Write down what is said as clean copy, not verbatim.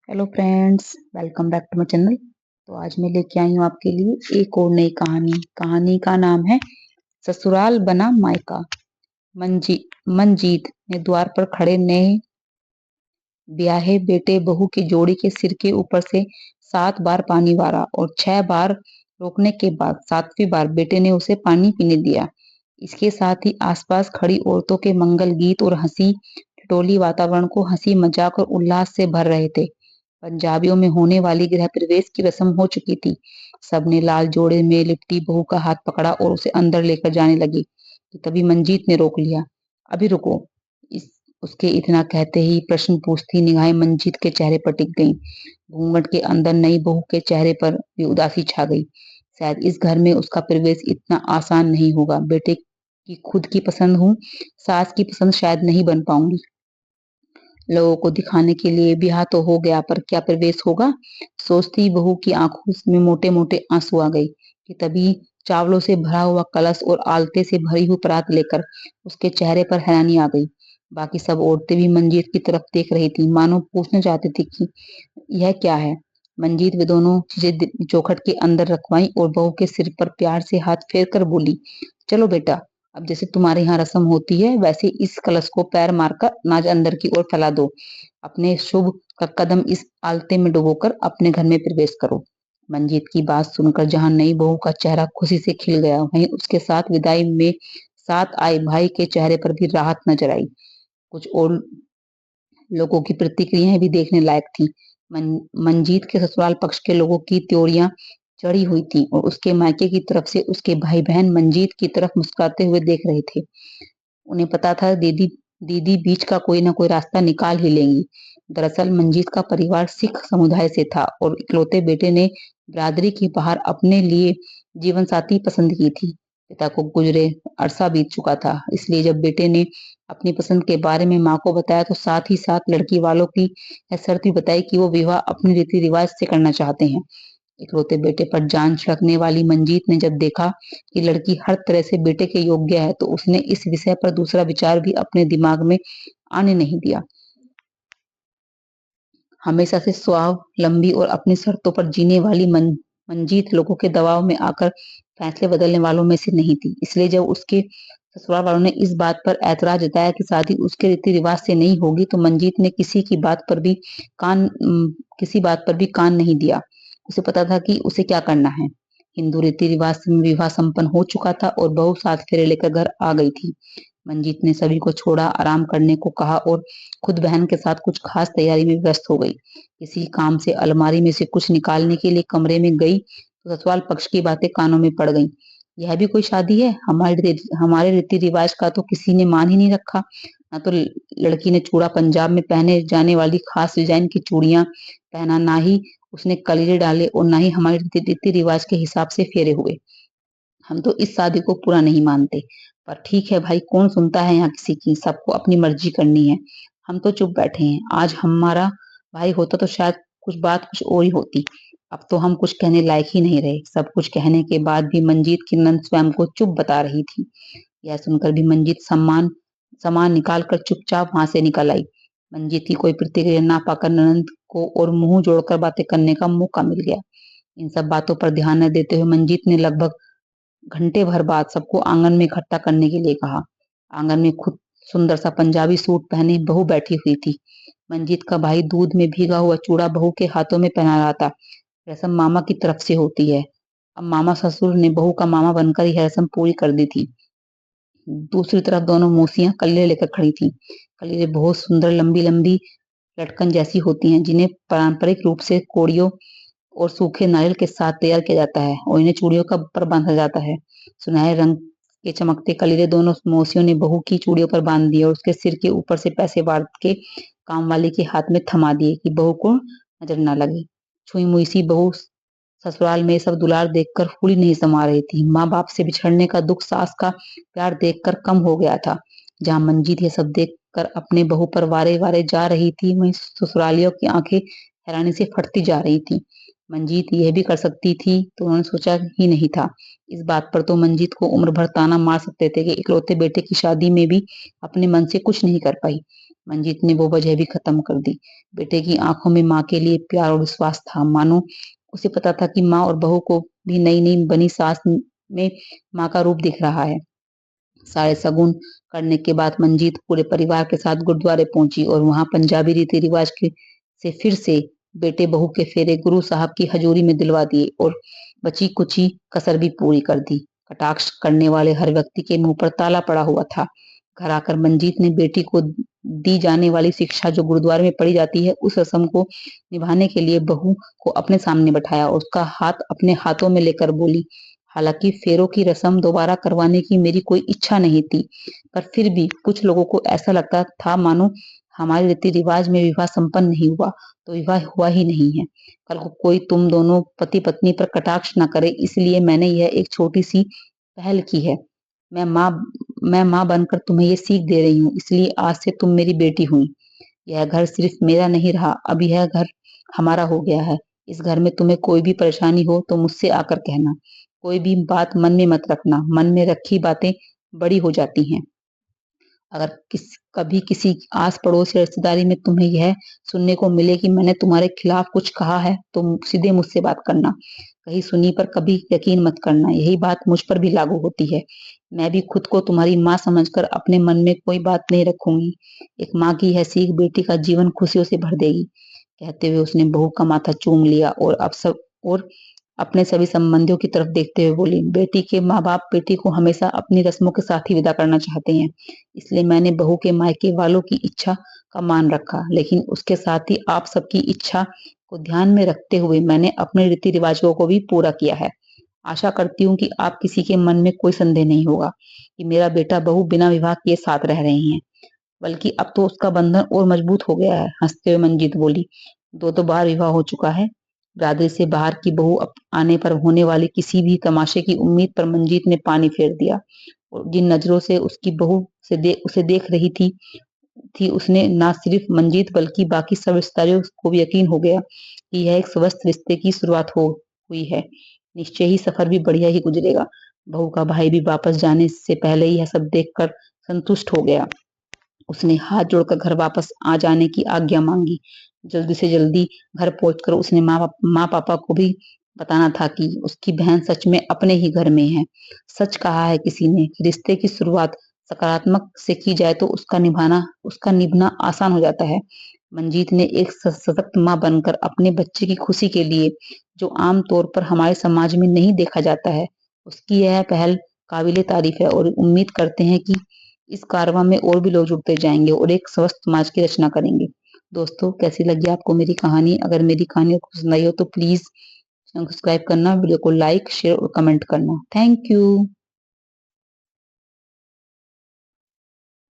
Hello friends, welcome back to my channel. तो आज मैं लेके आई हूँ आपके लिए एक और नई कहानी का नाम है ससुराल बना मायका। मंजीत ने द्वार पर खड़े नए ब्याहे बेटे बहू की जोड़ी के सिर के ऊपर से 7 बार पानी वारा और 6 बार रोकने के बाद 7वीं बार बेटे ने उसे पानी पीने दिया। इसके साथ ही आसपास खड़ी औरतों के मंगल गीत और हंसी ठिठोली वातावरण को हंसी मजाक और उल्लास से भर रहे थे। पंजाबियों में होने वाली गृह प्रवेश की रस्म हो चुकी थी। सबने लाल जोड़े में लिपटी बहू का हाथ पकड़ा और उसे अंदर लेकर जाने लगी कि तभी मंजीत ने रोक लिया। अभी रुको। इस उसके इतना कहते ही प्रश्न पूछती निगाहें मंजीत के चेहरे पर टिक गईं। घूंघट के अंदर नई बहू के चेहरे पर भी उदासी छा गई। शायद इस घर में उसका प्रवेश इतना आसान नहीं होगा। बेटे की खुद की पसंद हूँ, सास की पसंद शायद नहीं बन पाऊंगी। लोगों को दिखाने के लिए ब्याह तो हो गया, पर क्या प्रवेश होगा? सोचती बहू की आंखों में मोटे मोटे आंसू आ गए कि तभी चावलों से भरा हुआ कलश और आलते से भरी हुई परात लेकर उसके चेहरे पर हैरानी आ गई। बाकी सब औरतें भी मंजीत की तरफ देख रही थी, मानो पूछना चाहती थी कि यह क्या है। मंजीत वे दोनों चीजें चौखट के अंदर रखवाई और बहू के सिर पर प्यार से हाथ फेर कर बोली, चलो बेटा, अब जैसे तुम्हारे यहाँ रस्म होती है वैसे इस कलश को पैर मारकर नाज अंदर की ओर फैला दो। अपने शुभ का कदम इस आलते में डुबोकर अपने घर में प्रवेश करो। मंजीत की बात सुनकर जहां नई बहू का चेहरा खुशी से खिल गया, वहीं उसके साथ विदाई में साथ आए भाई के चेहरे पर भी राहत नजर आई। कुछ और लोगों की प्रतिक्रियाएं भी देखने लायक थी। मंजीत के ससुराल पक्ष के लोगों की त्योरियां चढ़ी हुई थी और उसके मायके की तरफ से उसके भाई बहन मंजीत की तरफ मुस्कुराते हुए देख रहे थे। उन्हें पता था दीदी दीदी बीच का कोई ना कोई रास्ता निकाल ही लेंगी। दरअसल मंजीत का परिवार सिख समुदाय से था और इकलौते बेटे ने बिरादरी के बाहर अपने लिए जीवन साथी पसंद की थी। पिता को गुजरे अरसा बीत चुका था, इसलिए जब बेटे ने अपनी पसंद के बारे में माँ को बताया तो साथ ही साथ लड़की वालों की यह शर्त भी बताई कि वो विवाह अपने रीति रिवाज से करना चाहते हैं। इकलौते बेटे पर जान छिड़कने वाली मंजीत ने जब देखा कि लड़की हर तरह से बेटे के योग्य है तो उसने इस विषय पर दूसरा विचार भी अपने दिमाग में आने नहीं दिया। हमेशा से स्वावलंबी और अपनी शर्तों पर जीने वाली मंजीत लोगों के दबाव में आकर फैसले बदलने वालों में से नहीं थी। इसलिए जब उसके ससुराल वालों ने इस बात पर ऐतराज जताया कि शादी उसके रीति रिवाज से नहीं होगी तो मंजीत ने किसी बात पर भी कान नहीं दिया। उसे पता था कि उसे क्या करना है। हिंदू रीति रिवाज में विवाह संपन्न हो चुका था और बहू 7 फेरे लेकर घर आ गई थी। मंजीत ने सभी को छोड़ा, आराम करने को कहा और खुद बहन के साथ कुछ खास तैयारी में व्यस्त हो गई। किसी काम से अलमारी में से कुछ निकालने के लिए कमरे में गई तो ससुराल पक्ष की बातें कानों में पड़ गईं। यह भी कोई शादी है? हमारे रीति रिवाज का तो किसी ने मान ही नहीं रखा। ना तो लड़की ने चूड़ा पंजाब में पहने जाने वाली खास डिजाइन की चूड़ियां पहना, ना ही उसने कलीरे डाले और ना ही हमारे रीति रिवाज के हिसाब से फेरे हुए। हम तो इस शादी को पूरा नहीं मानते। पर ठीक है भाई, कौन सुनता है यहाँ किसी की, सबको अपनी मर्जी करनी है। हम तो चुप बैठे हैं। आज हमारा भाई होता तो शायद कुछ और ही होती। अब तो हम कुछ कहने लायक ही नहीं रहे। सब कुछ कहने के बाद भी मंजीत की नंद स्वयं को चुप बता रही थी। यह सुनकर भी मंजीत सामान निकाल कर चुपचाप वहां से निकल आई। मंजीत की कोई प्रतिक्रिया ना पाकर ननंद को और मुंह जोड़कर बातें करने का मौका मिल गया। इन सब बातों पर ध्यान न देते हुए मंजीत ने लगभग घंटे भर बाद सबको आंगन में इकट्ठा करने के लिए कहा। आंगन में खुद सुंदर सा पंजाबी सूट पहने बहू बैठी हुई थी। मंजीत का भाई दूध में भीगा हुआ चूड़ा बहू के हाथों में पहना रहा था। रस्म मामा की तरफ से होती है। अब मामा ससुर ने बहू का मामा बनकर यह रस्म पूरी कर दी थी। दूसरी तरफ दोनों मौसियां कल्ले लेकर खड़ी थी। कलीरे बहुत सुंदर लंबी लंबी लटकन जैसी होती हैं, जिन्हें पारंपरिक रूप से कोड़ियों और सूखे नारियल के साथ तैयार किया जाता है और इन्हें चूड़ियों का पर बांधा जाता है। सुनहरे रंग के चमकते कलीरे दोनों मौसियों ने बहू की चूड़ियों पर बांध दिए और उसके सिर के ऊपर से पैसे बांट के काम वाली के हाथ में थमा दिए कि बहू को नजर न लगे। छुई मुई सी बहू ससुराल में सब दुलार देखकर फूली नहीं समा रही थी। माँ बाप से बिछड़ने का दुख सास का प्यार देखकर कम हो गया था। जहाँ मंजीत ये सब देखकर अपने बहू पर वारे वारे जा रही थी, वहीं ससुरालियों की आंखें हैरानी से फटती जा रही थी। मंजीत यह भी कर सकती थी तो उन्होंने सोचा ही नहीं था। इस बात पर तो मंजीत को उम्र भर ताना मार सकते थे कि इकलौते बेटे की शादी में भी अपने मन से कुछ नहीं कर पाई। मंजीत ने वो वजह भी खत्म कर दी। बेटे की आंखों में माँ के लिए प्यार और विश्वास था, मानो उसे पता था कि माँ और बहू को भी नई नई बनी सास में माँ का रूप दिख रहा है। सारे शगुन करने के बाद मंजीत पूरे परिवार के साथ गुरुद्वारे पहुंची और वहां पंजाबी रीति रिवाज के से फिर से बेटे बहू के फेरे गुरु साहब की हजूरी में दिलवा दिए और बची कुची कसर भी पूरी कर दी। कटाक्ष करने वाले हर व्यक्ति के मुंह पर ताला पड़ा हुआ था। घर आकर मंजीत ने बेटी को दी जाने वाली शिक्षा जो गुरुद्वारे में पढ़ी जाती है उस रस्म को निभाने के लिए बहू को अपने सामने बैठाया और उसका हाथ अपने हाथों में लेकर बोली, हालांकि फेरों की रस्म दोबारा करवाने की मेरी कोई इच्छा नहीं थी, पर फिर भी कुछ लोगों को ऐसा लगता था मानो हमारे रीति रिवाज में विवाह संपन्न नहीं हुआ तो विवाह हुआ ही नहीं है। कल को कोई तुम दोनों पति पत्नी पर कटाक्ष न करे, इसलिए मैंने यह एक छोटी सी पहल की है। मैं माँ मैं माँ बनकर तुम्हें ये सीख दे रही हूँ, इसलिए आज से तुम मेरी बेटी हुई। यह घर सिर्फ मेरा नहीं रहा, अब यह घर हमारा हो गया है। इस घर में तुम्हें कोई भी परेशानी हो तो मुझसे आकर कहना। कोई भी बात मन में मत रखना, मन में रखी बातें बड़ी हो जाती हैं। अगर कभी किसी आस पड़ोस या रिश्तेदारी में तुम्हें यह सुनने को मिले कि मैंने तुम्हारे खिलाफ कुछ कहा है तो सीधे मुझसे बात करना। कहीं सुनी पर कभी यकीन मत करना, यही बात मुझ पर भी लागू होती है। मैं भी खुद को तुम्हारी माँ समझकर अपने मन में कोई बात नहीं रखूंगी। एक माँ की यह सीख बेटी का जीवन खुशियों से भर देगी। कहते हुए उसने बहू का माथा चूम लिया और अपने सभी संबंधियों की तरफ देखते हुए बोली, बेटी के माँ बाप बेटी को हमेशा अपनी रस्मों के साथ ही विदा करना चाहते हैं, इसलिए मैंने बहू के मायके वालों की इच्छा का मान रखा, लेकिन उसके साथ ही आप सबकी इच्छा को ध्यान में रखते हुए मैंने अपने रीति रिवाजों को भी पूरा किया है। आशा करती हूँ कि आप किसी के मन में कोई संदेह नहीं होगा कि मेरा बेटा बहू बिना विवाह किए साथ रह रहे हैं, बल्कि अब तो उसका बंधन और मजबूत हो गया है। हंसते हुए मंजीत बोली, दो तो बार विवाह हो चुका है। बिरादरी से बाहर की बहू आने पर होने वाले किसी भी तमाशे की उम्मीद पर मंजीत ने पानी फेर दिया और जिन नजरों से उसकी बहू उसे देख रही थी उसने ना सिर्फ मंजीत बल्कि बाकी सब रिश्तेदारों को भी यकीन हो गया कि यह एक स्वस्थ रिश्ते की शुरुआत हो हुई है। निश्चय ही सफर भी बढ़िया ही गुजरेगा। बहू का भाई भी वापस जाने से पहले ही यह सब देखकर संतुष्ट हो गया। उसने हाथ जोड़कर घर वापस आ जाने की आज्ञा मांगी। जल्दी से जल्दी घर पहुंचकर उसने माँ पापा को भी बताना था कि उसकी बहन सच में अपने ही घर में है। सच कहा है किसी ने कि रिश्ते की शुरुआत सकारात्मक से की जाए तो उसका निभना आसान हो जाता है। मंजीत ने एक सशक्त माँ बनकर अपने बच्चे की खुशी के लिए, जो आम तौर पर हमारे समाज में नहीं देखा जाता है, उसकी यह पहल काबिले तारीफ है और उम्मीद करते हैं कि इस कारवां में और भी लोग जुड़ते जाएंगे और एक स्वस्थ समाज की रचना करेंगे। दोस्तों, कैसी लगी आपको मेरी कहानी? अगर मेरी कहानी आपको पसंद आई हो तो प्लीज सब्सक्राइब करना, वीडियो को लाइक शेयर और कमेंट करना। Thank you.